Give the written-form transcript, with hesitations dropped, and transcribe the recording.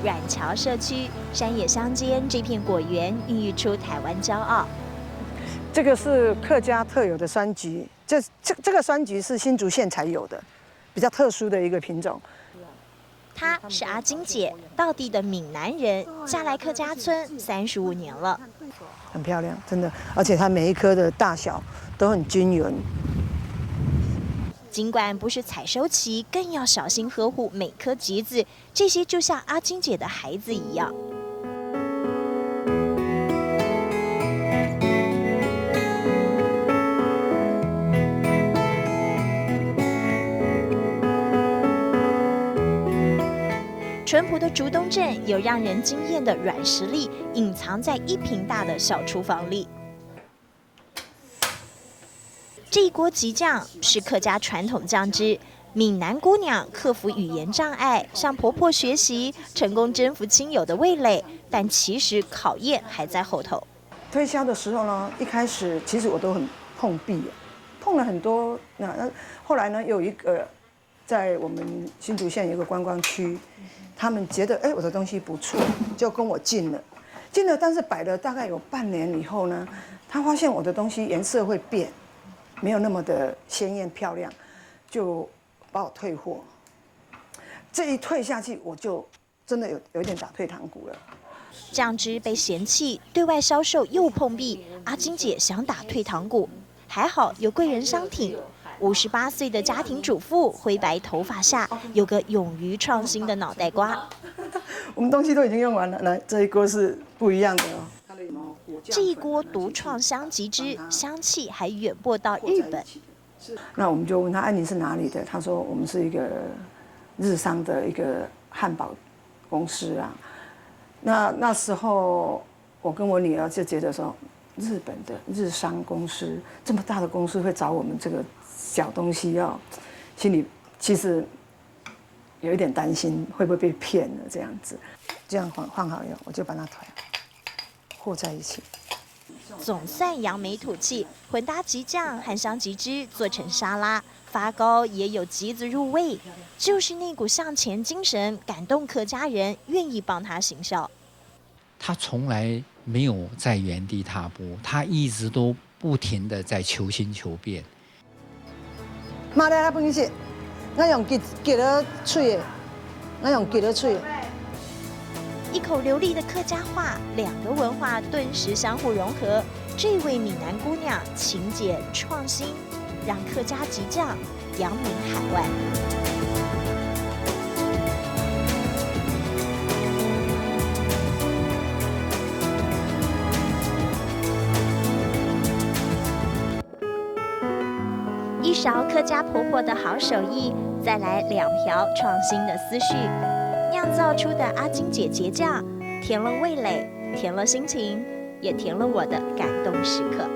软桥社区，山野乡间这片果园孕育出台湾骄傲。这个是客家特有的酸橘，这个酸橘是新竹县才有的，比较特殊的一个品种。她是阿金姐，道地的闽南人，嫁来客家村35年了。很漂亮，真的，而且它每一颗的大小都很均匀。尽管不是采收期，更要小心呵护每颗橘子，这些就像阿金姐的孩子一样。淳朴的竹东镇有让人惊艳的软实力，隐藏在1坪大的小厨房里。这一锅橘酱是客家传统酱汁，闽南姑娘克服语言障碍，向婆婆学习，成功征服亲友的味蕾。但其实考验还在后头。推销的时候呢，一开始其实我都很碰壁，碰了很多。那后来呢，有一个在我们新竹县有一个观光区。他们觉得我的东西不错，就跟我进了，但是摆了大概有半年以后呢，他发现我的东西颜色会变，没有那么的鲜艳漂亮，就把我退货。这一退下去，我就真的有点打退堂鼓了。酱汁被嫌弃，对外销售又碰壁，阿金姐想打退堂鼓，还好有贵人相挺。58岁的家庭主妇，灰白头发下有个勇于创新的脑袋瓜。我们东西都已经用完了，来这一锅是不一样的哦。这一锅独创香橘汁，香气还远播到日本。那我们就问他：“你是哪里的？”他说：“我们是一个日商的一个汉堡公司啊。”那时候我跟我女儿就觉得说，日本的日商公司这么大的公司会找我们这个小东西心里其实有一点担心，会不会被骗了这样子。这样放好以后，我就把它和在一起。总算扬眉吐气，混搭橘酱和香橘汁做成沙拉，发糕也有橘子入味，就是那股向前精神感动客家人，愿意帮他行销。他从来没有在原地踏步，他一直都不停地在求新求变。妈来本是，我用吉了嘴的，我用吉了嘴的。一口流利的客家话，两个文化顿时相互融合。这位闽南姑娘勤俭创新，让客家橘酱扬名海外。一勺客家婆婆的好手艺，再来2瓢创新的思绪，酿造出的阿金姐结酱，甜了味蕾，甜了心情，也甜了我的感动时刻。